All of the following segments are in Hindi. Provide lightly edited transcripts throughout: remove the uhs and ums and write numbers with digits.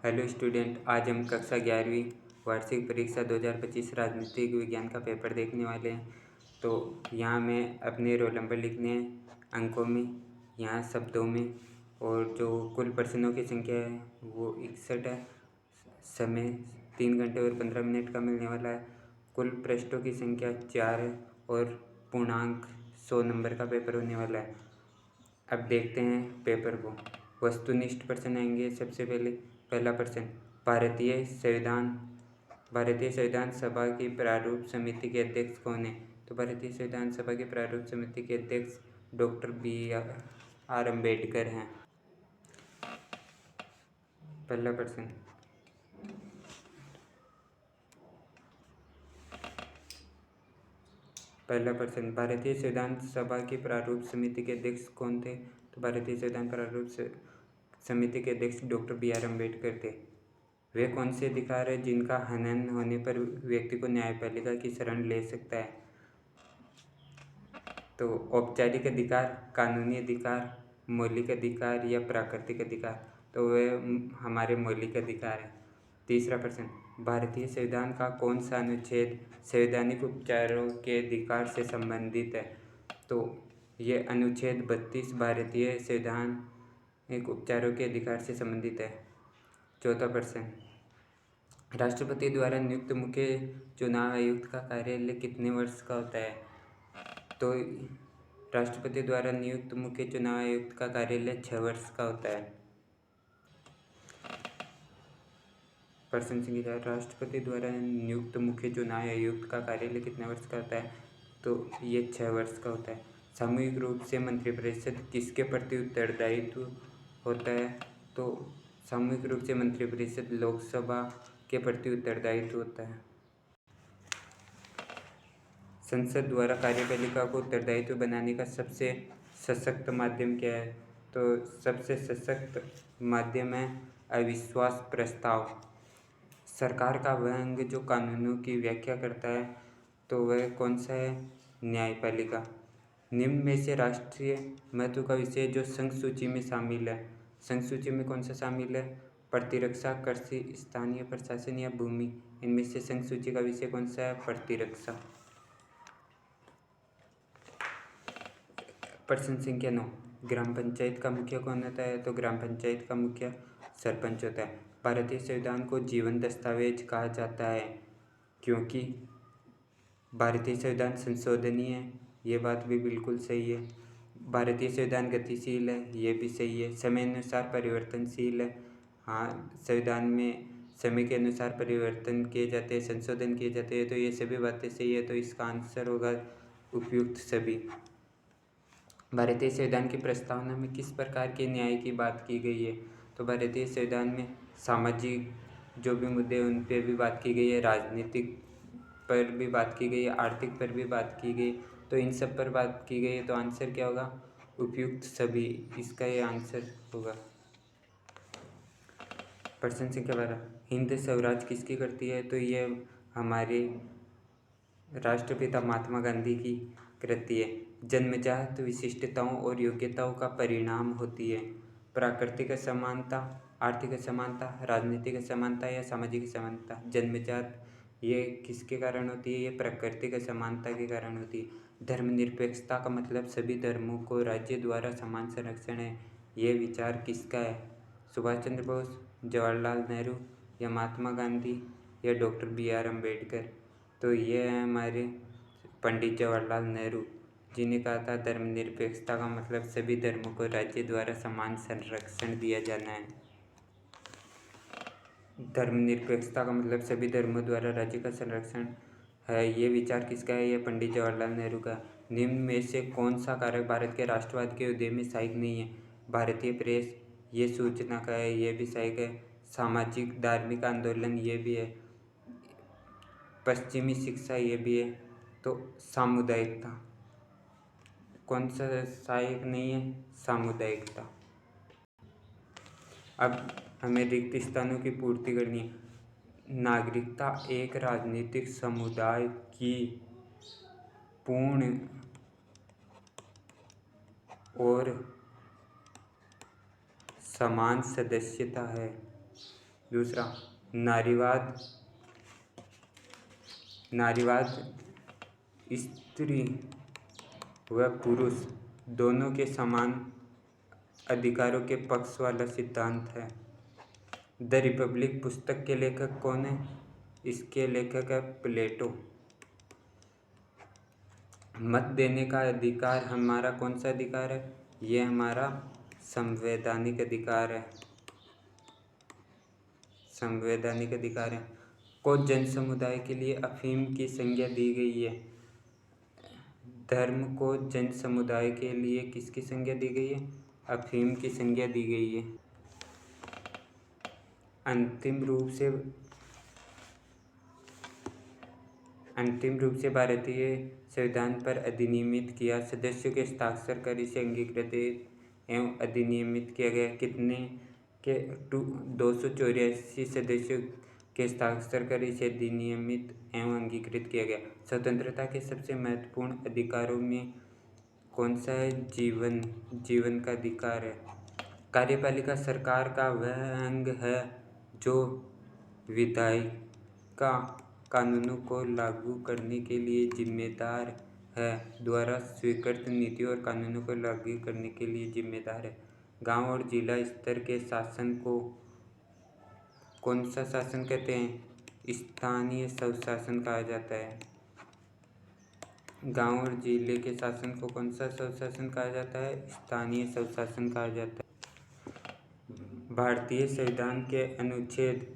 हेलो स्टूडेंट, आज हम कक्षा 11वीं वार्षिक परीक्षा 2025 राजनीतिक विज्ञान का पेपर देखने वाले हैं। तो यहाँ में अपने रोल नंबर लिखने हैं अंकों में, यहाँ शब्दों में, और जो कुल प्रश्नों की संख्या है वो 61 है। समय 3 घंटे और 15 मिनट का मिलने वाला है। कुल पृष्ठों की संख्या 4 है और पूर्णांक 100 नंबर का पेपर होने वाला है। अब देखते हैं पेपर को। वस्तुनिष्ठ प्रश्न आएंगे। सबसे पहला प्रश्न, भारतीय संविधान सभा की प्रारूप समिति के अध्यक्ष कौन है? तो भारतीय संविधान सभा की प्रारूप समिति के अध्यक्ष डॉक्टर BR अम्बेडकर हैं। पहला प्रश्न, भारतीय संविधान सभा की प्रारूप समिति के अध्यक्ष कौन थे? तो भारतीय संविधान प्रारूप समिति के अध्यक्ष डॉक्टर BR अम्बेडकर थे। वे कौन से अधिकार है जिनका हनन होने पर व्यक्ति को न्यायपालिका की शरण ले सकता है? तो औपचारिक अधिकार, कानूनी अधिकार, मौलिक अधिकार या प्राकृतिक अधिकार? तो वे हमारे मौलिक अधिकार हैं। तीसरा प्रश्न, भारतीय संविधान का कौन सा अनुच्छेद संवैधानिक उपचारों के अधिकार से संबंधित है? तो ये अनुच्छेद 32 भारतीय संवैधानिक उपचारों के अधिकार से संबंधित है। चौथा प्रश्न, राष्ट्रपति द्वारा नियुक्त मुख्य चुनाव आयुक्त का कार्यालय कितने वर्ष का होता है? तो राष्ट्रपति द्वारा नियुक्त मुख्य चुनाव आयुक्त का कार्यालय 6 वर्ष का होता है। प्रश्न संख्या 4, राष्ट्रपति द्वारा नियुक्त मुख्य चुनाव आयुक्त का कार्यालय कितने वर्ष का होता है? तो ये 6 वर्ष का होता है। सामूहिक रूप से मंत्रिपरिषद किसके प्रति उत्तरदायित्व होता है? तो सामूहिक रूप से मंत्रिपरिषद लोकसभा के प्रति उत्तरदायित्व होता है। संसद द्वारा कार्यपालिका को उत्तरदायित्व बनाने का सबसे सशक्त माध्यम क्या है? तो सबसे सशक्त माध्यम है अविश्वास प्रस्ताव। सरकार का वह अंग जो कानूनों की व्याख्या करता है, तो वह कौन सा है? न्यायपालिका। निम्न में से राष्ट्रीय महत्व का विषय जो संघ सूची में शामिल है, संघ सूची में कौन सा शामिल है? प्रतिरक्षा, कृषि, स्थानीय प्रशासन या भूमि? इनमें से संघ सूची का विषय कौन सा है? प्रतिरक्षा। प्रश्न संख्या 9, ग्राम पंचायत का मुखिया कौन होता है? तो ग्राम पंचायत का मुखिया सरपंच होता है। भारतीय संविधान को जीवन दस्तावेज कहा जाता है क्योंकि भारतीय संविधान संशोधनीय है। ये बात भी बिल्कुल सही है। भारतीय संविधान गतिशील है, ये भी सही है। समय अनुसार परिवर्तनशील है, हाँ, संविधान में समय के अनुसार परिवर्तन किए जाते हैं, संशोधन किए जाते हैं, तो ये सभी बातें सही है। तो इसका आंसर होगा उपयुक्त सभी। भारतीय संविधान की प्रस्तावना में किस प्रकार के न्याय की बात की गई है? तो भारतीय संविधान में सामाजिक जो भी मुद्दे उन पर भी बात की गई है, राजनीतिक पर भी बात की गई है, आर्थिक पर भी बात की गई, तो इन सब पर बात की गई है। तो आंसर क्या होगा? उपयुक्त सभी, इसका ये आंसर होगा। प्रश्न संख्या 12, हिंद स्वराज किसकी करती है? तो ये हमारे राष्ट्रपिता महात्मा गांधी की कृति है। जन्मजात विशिष्टताओं और योग्यताओं का परिणाम होती है। प्राकृतिक असमानता, आर्थिक असमानता, राजनीतिक असमानता या सामाजिक असमानता? जन्मजात ये किसके कारण होती है? ये प्राकृतिक असमानता के कारण होती है। धर्मनिरपेक्षता का मतलब सभी धर्मों को राज्य द्वारा समान संरक्षण है। ये विचार किसका है? सुभाष चंद्र बोस, जवाहरलाल नेहरू या महात्मा गांधी या डॉक्टर BR अम्बेडकर? तो ये है हमारे पंडित जवाहरलाल नेहरू, जिन्हें कहा था धर्मनिरपेक्षता का मतलब सभी धर्मों को राज्य द्वारा समान संरक्षण दिया जाना है। धर्मनिरपेक्षता का मतलब सभी धर्मों द्वारा राज्य का संरक्षण है। ये विचार किसका है? ये पंडित जवाहरलाल नेहरू का। निम्न में से कौन सा कारक भारत के राष्ट्रवाद के उदय में सहायक नहीं है? भारतीय प्रेस, ये सूचना का है, ये भी सहायक है। सामाजिक धार्मिक आंदोलन, ये भी है। पश्चिमी शिक्षा, ये भी है। तो सामुदायिकता कौन सा सहायक नहीं है? सामुदायिकता। अब हमें रिक्त स्थानों की पूर्ति करनी है। नागरिकता एक राजनीतिक समुदाय की पूर्ण और समान सदस्यता है। दूसरा, नारीवाद। नारीवाद स्त्री व पुरुष दोनों के समान अधिकारों के पक्ष वाला सिद्धांत है। द रिपब्लिक पुस्तक के लेखक कौन है? इसके लेखक है प्लेटो। मत देने का अधिकार हमारा कौन सा अधिकार है? ये हमारा संवैधानिक अधिकार है। संवैधानिक अधिकार है। को जन समुदाय के लिए अफीम की संज्ञा दी गई है। धर्म को जन समुदाय के लिए किसकी संज्ञा दी गई है? अफीम की संज्ञा दी गई है। अंतिम रूप से भारतीय संविधान पर अधिनियमित किया। सदस्यों के हस्ताक्षर कर इसे अंगीकृत एवं अधिनियमित किया गया। कितने के 284 सदस्यों के हस्ताक्षर कर इसे अधिनियमित एवं अंगीकृत किया गया। स्वतंत्रता के सबसे महत्वपूर्ण अधिकारों में कौन सा है? जीवन का अधिकार है। कार्यपालिका सरकार का वह अंग है जो विधायिका कानूनों को लागू करने के लिए जिम्मेदार है, द्वारा स्वीकृत नीतियों और कानूनों को लागू करने के लिए जिम्मेदार है। गांव और जिला स्तर के शासन को कौन सा शासन कहते हैं? स्थानीय स्वशासन कहा जाता है। गांव और जिले के शासन को कौन सा स्वशासन कहा जाता है? स्थानीय स्वशासन कहा जाता है। भारतीय संविधान के अनुच्छेद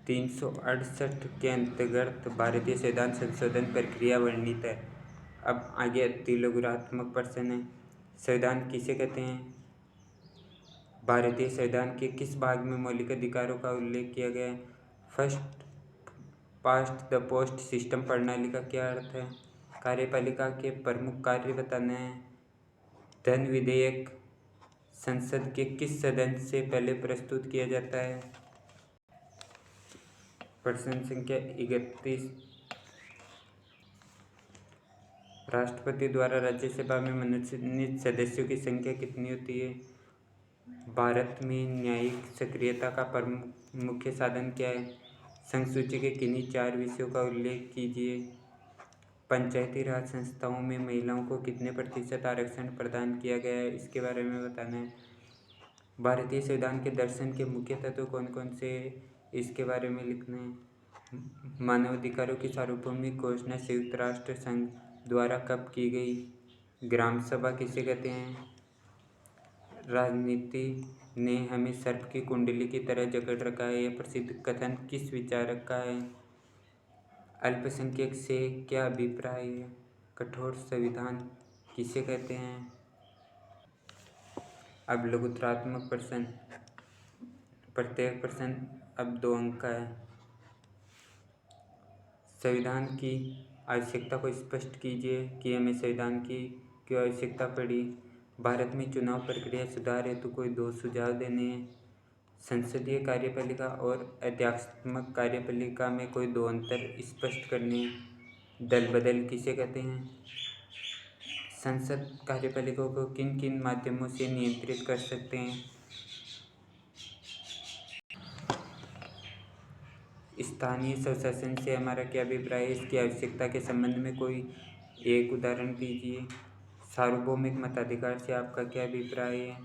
368 के अंतर्गत भारतीय संविधान संशोधन प्रक्रिया वर्णित है। अब आगे अतिलघुरात्मक प्रश्न है। संविधान किसे कहते हैं? भारतीय संविधान के किस भाग में मौलिक अधिकारों का उल्लेख किया गया है? First past the post system प्रणाली का क्या अर्थ है? कार्यपालिका के प्रमुख कार्य बताना है। धन विधेयक संसद के किस सदन से पहले प्रस्तुत किया जाता है? प्रश्न संख्या 31। राष्ट्रपति द्वारा राज्यसभा में मनोनीत सदस्यों की संख्या कितनी होती है? भारत में न्यायिक सक्रियता का प्रमुख मुख्य साधन क्या है? संसूची के किन्हीं 4 विषयों का उल्लेख कीजिए। पंचायती राज संस्थाओं में महिलाओं को कितने प्रतिशत आरक्षण प्रदान किया गया है? इसके बारे में बताना है। भारतीय संविधान के दर्शन के मुख्य तत्व कौन कौन से हैं? इसके बारे में लिखना है। मानवाधिकारों की सार्वभौमिक घोषणा संयुक्त राष्ट्र संघ द्वारा कब की गई? ग्राम सभा किसे कहते हैं? राजनीति ने हमें सर्प की कुंडली की तरह जकड़ रखा है, यह प्रसिद्ध कथन किस विचारक का है? अल्पसंख्यक से क्या अभिप्राय है? कठोर संविधान किसे कहते हैं? अब लघुत्तरात्मक प्रश्न। प्रत्येक प्रश्न अब 2 अंक का है। संविधान की आवश्यकता को स्पष्ट कीजिए कि हमें संविधान की क्यों आवश्यकता पड़ी। भारत में चुनाव प्रक्रिया सुधार हेतु कोई 2 सुझाव देने हैं। संसदीय कार्यपालिका और अध्यात्मक कार्यपालिका में कोई 2 अंतर स्पष्ट करने हैं। दल बदल किसे कहते हैं? संसद कार्यपालिका को किन किन माध्यमों से नियंत्रित कर सकते हैं? स्थानीय स्वशासन से हमारा क्या अभिप्राय है? इसकी आवश्यकता के संबंध में कोई एक उदाहरण दीजिए। सार्वभौमिक मताधिकार से आपका क्या अभिप्राय है?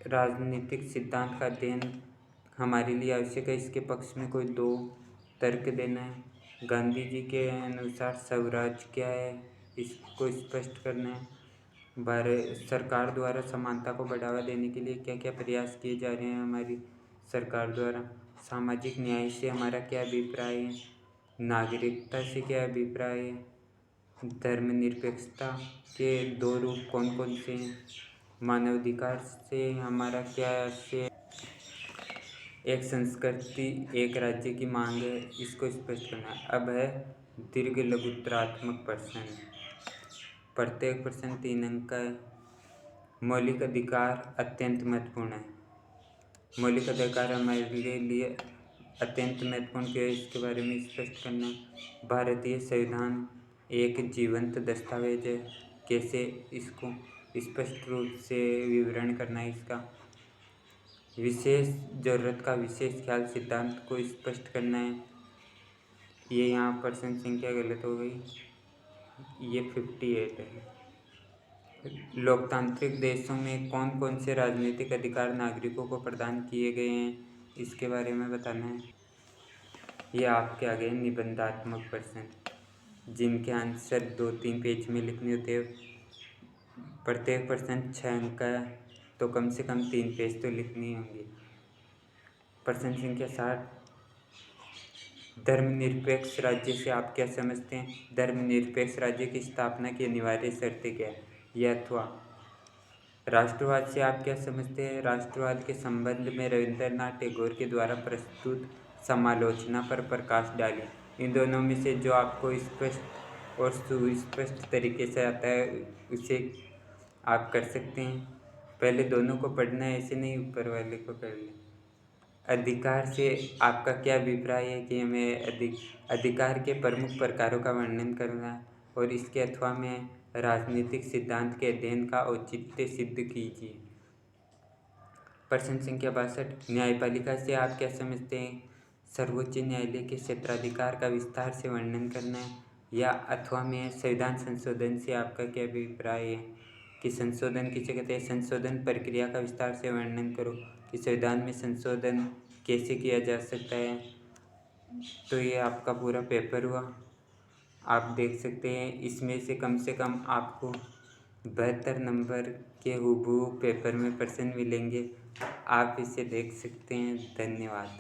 राजनीतिक सिद्धांत का अध्ययन हमारे लिए आवश्यक है, इसके पक्ष में कोई 2 तर्क देना है। गांधी जी के अनुसार स्वराज क्या है? इसको स्पष्ट करना है। भारत सरकार द्वारा समानता को बढ़ावा देने के लिए क्या क्या प्रयास किए जा रहे हैं हमारी सरकार द्वारा? सामाजिक न्याय से हमारा क्या अभिप्राय है? नागरिकता से क्या अभिप्राय है? धर्मनिरपेक्षता के 2 रूप कौन कौन से हैं? मानवाधिकार से हमारा क्या आशय? एक संस्कृति एक राज्य की मांग है, इसको स्पष्ट करना है। अब है दीर्घ लघुत्तरात्मक प्रश्न। प्रत्येक प्रश्न 3 अंक का है। मौलिक अधिकार अत्यंत महत्वपूर्ण है। मौलिक अधिकार हमारे लिए अत्यंत महत्वपूर्ण क्यों है? इसके बारे में स्पष्ट करना। भारतीय संविधान एक जीवंत दस्तावेज है, कैसे? इसको स्पष्ट रूप से विवरण करना है इसका। विशेष जरूरत का विशेष ख्याल सिद्धांत को स्पष्ट करना है। ये यहाँ प्रश्न संख्या गलत हो गई, ये 58 है। लोकतांत्रिक देशों में कौन कौन से राजनीतिक अधिकार नागरिकों को प्रदान किए गए हैं, इसके बारे में बताना है। ये आपके आगे निबंधात्मक प्रश्न, जिनके आंसर 2-3 पेज में लिखने होते हैं। प्रत्येक प्रश्न 6 अंक का है, तो कम से कम 3 पेज तो लिखनी होंगी। प्रश्न संख्या 60, धर्मनिरपेक्ष राज्य से आप क्या समझते हैं? धर्मनिरपेक्ष राज्य की स्थापना की अनिवार्य शर्तें क्या है? यह अथवा। राष्ट्रवाद से आप क्या समझते हैं? राष्ट्रवाद के संबंध में रविंद्रनाथ टैगोर के द्वारा प्रस्तुत समालोचना पर प्रकाश डालें। इन दोनों में से जो आपको स्पष्ट और सुस्पष्ट तरीके से आता है उसे आप कर सकते हैं। पहले दोनों को पढ़ना है, ऐसे नहीं ऊपर वाले को कर लें। अधिकार से आपका क्या अभिप्राय है कि हमें अधिकार के प्रमुख प्रकारों का वर्णन करना है और इसके अथवा में राजनीतिक सिद्धांत के अध्ययन का औचित्य सिद्ध कीजिए। प्रश्न संख्या 62, न्यायपालिका से आप क्या समझते हैं? सर्वोच्च न्यायालय के क्षेत्राधिकार का विस्तार से वर्णन करना है या अथवा में संविधान संशोधन से आपका क्या अभिप्राय है कि संशोधन किसे कहते हैं? संशोधन प्रक्रिया का विस्तार से वर्णन करो कि संविधान में संशोधन कैसे किया जा सकता है। तो ये आपका पूरा पेपर हुआ। आप देख सकते हैं इसमें से कम आपको 72 नंबर के हूबहू पेपर में प्रश्न मिलेंगे। आप इसे देख सकते हैं। धन्यवाद।